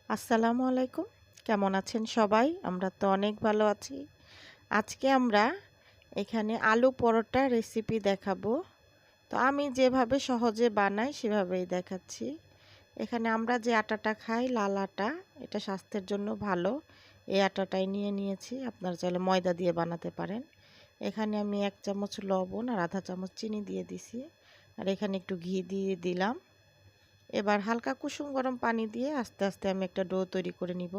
আসসালামু আলাইকুম। কেমন আছেন সবাই? আমরা তো অনেক ভালো আছি। আজকে আমরা এখানে আলু পরোটা রেসিপি দেখাবো। তো আমি যেভাবে সহজে বানাই সেভাবেই দেখাচ্ছি। এখানে আমরা যে আটাটা খাই লাল আটা, এটা স্বাস্থ্যের জন্য ভালো। এই আটাটাই নিয়েছি। আপনারা চাইলে ময়দা দিয়ে বানাতে পারেন। এখানে আমি 1 চামচ লবণ আর আধা চামচ চিনি দিয়ে দিছি। আর এখানে একটু ঘি দিয়ে দিলাম। এবার হালকা কুসুম গরম পানি দিয়ে আস্তে আস্তে আমি একটা ডো তৈরি করে নিব।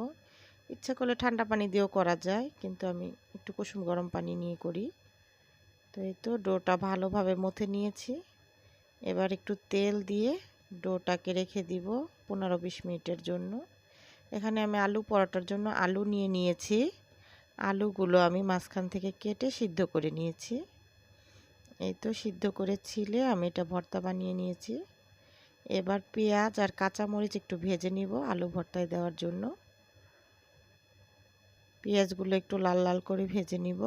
ইচ্ছা করলে ঠান্ডা পানি দিয়েও করা যায়, কিন্তু আমি একটু কুসুম গরম পানি নিয়ে করি। তো এই তো ডোটা ভালোভাবে মথে নিয়েছি। এবার একটু তেল দিয়ে ডোটাকে রেখে দিব 15-20 মিনিটের জন্য। এখানে আমি আলু পরোটার জন্য আলু নিয়েছি। আলুগুলো আমি মাঝখান থেকে কেটে সিদ্ধ করে নিয়েছি। এই তো সিদ্ধ করে ছিলে আমি এটা ভর্তা বানিয়ে নিয়েছি। এবার পেঁয়াজ আর কাঁচামরিচ একটু ভেজে নিব আলু ভর্তায় দেওয়ার জন্য। পেঁয়াজগুলো একটু লাল লাল করে ভেজে নিব।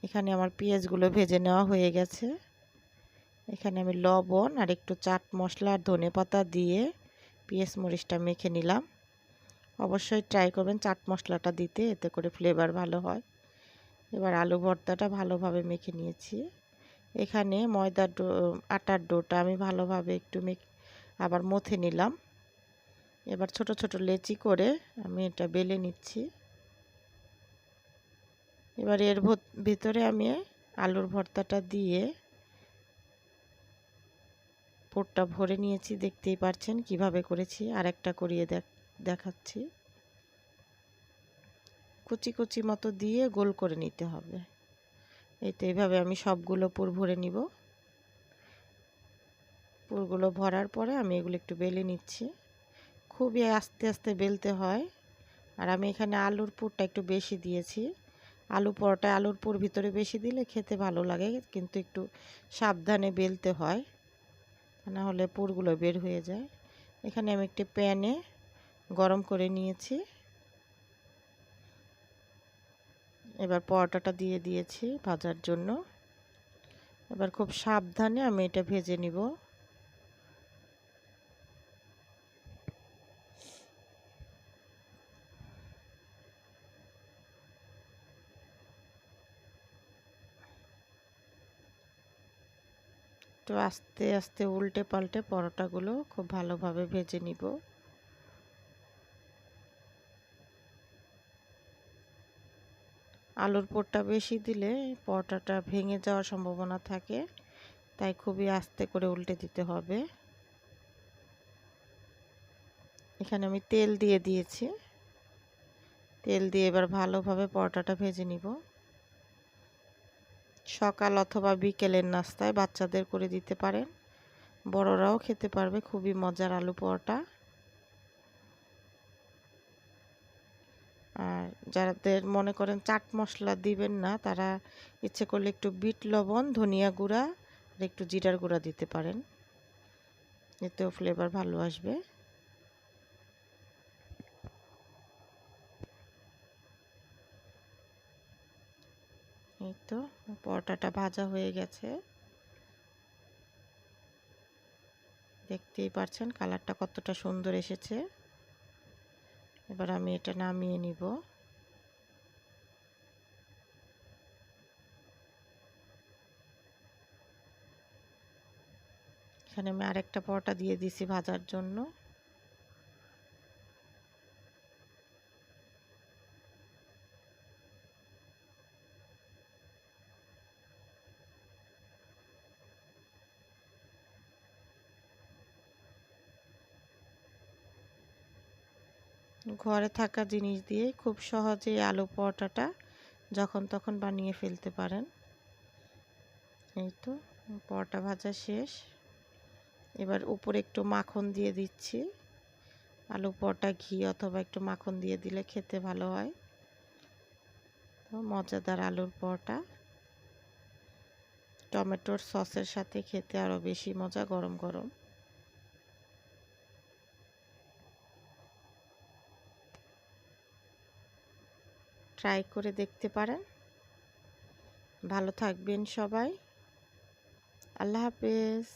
এখানে আমার পেঁয়াজগুলো ভেজে নেওয়া হয়ে গেছে। এখানে আমি লবণ আর একটু চাট মশলা আর ধনেপাতা দিয়ে পেঁয়াজ মরিচটা মেখে নিলাম। অবশ্যই ট্রাই করবেন চাট মশলাটা দিতে, এতে করে ফ্লেভার ভালো হয়। এবার আলু ভর্তাটা ভালোভাবে মেখে নিয়েছি। এখানে আটার ডোটা আমি ভালোভাবে একটু আবার মথে নিলাম। এবার ছোট ছোট লেচি করে আমি এটা বেলে নিচ্ছি। এবার এর ভিতরে আমি আলুর ভর্তাটা দিয়ে পুরটা ভরে নিয়েছি। দেখতেই পাচ্ছেন কিভাবে করেছি। আর একটা করিয়ে দেখাচ্ছি। কুচি কুচি মতো দিয়ে গোল করে নিতে হবে। এই তো এইভাবে আমি সবগুলো পুর ভরে নিব। পুরগুলো ভরার পরে আমি এগুলো একটু বেলে নিচ্ছি। খুবই আস্তে আস্তে বেলতে হয়। আর আমি এখানে আলুর পুরটা একটু বেশি দিয়েছি। আলু পরোটায় আলুর পুর ভিতরে বেশি দিলে খেতে ভালো লাগে, কিন্তু একটু সাবধানে বেলতে হয়, না হলে পুরগুলো বের হয়ে যায়। এখানে আমি একটি প্যানে গরম করে নিয়েছি। এবার পরোটাটা দিয়ে দিয়েছি ভাজার জন্য। এবার খুব সাবধানে আমি এটা ভেজে নিব। তো আস্তে আস্তে উল্টে পাল্টে পরোটাগুলো খুব ভালোভাবে ভেজে নিব। আলুর পুরটা বেশি দিলে পরোটাটা ভেঙে যাওয়ার সম্ভাবনা থাকে, তাই খুবই আস্তে করে উল্টে দিতে হবে। এখানে আমি তেল দিয়ে দিয়েছি। তেল দিয়ে এবার ভালোভাবে পরোটাটা ভেজে নিব। সকাল অথবা বিকেলের নাস্তায় বাচ্চাদের করে দিতে পারেন, বড়রাও খেতে পারবে। খুবই মজার আলু পরোটা। আর যাদের মনে করেন চাট মশলা দিবেন না, তারা ইচ্ছে করলে একটু বিট লবণ, ধনিয়া গুঁড়া আর একটু জিরার গুঁড়া দিতে পারেন, এতেও ফ্লেভার ভালো আসবে। এই তো পরোটাটা ভাজা হয়ে গেছে, দেখতেই পাচ্ছেন কালারটা কতটা সুন্দর এসেছে। এবার আমি এটা নামিয়ে নিব। এখানে আমি আরেকটা পরোটা দিয়ে দিছি ভাজার জন্য। ঘরে থাকা জিনিস দিয়ে খুব সহজেই আলু পরোটাটা যখন তখন বানিয়ে ফেলতে পারেন। এই তো পরোটা ভাজা শেষ। এবার উপরে একটু মাখন দিয়ে দিচ্ছি। আলু পরোটা ঘি অথবা একটু মাখন দিয়ে দিলে খেতে ভালো হয়। তো মজাদার আলুর পরোটা টমেটোর সসের সাথে খেতে আরও বেশি মজা গরম গরম। ট্রাই করে দেখতে পারেন। ভালো থাকবেন সবাই। আল্লাহ হাফেজ।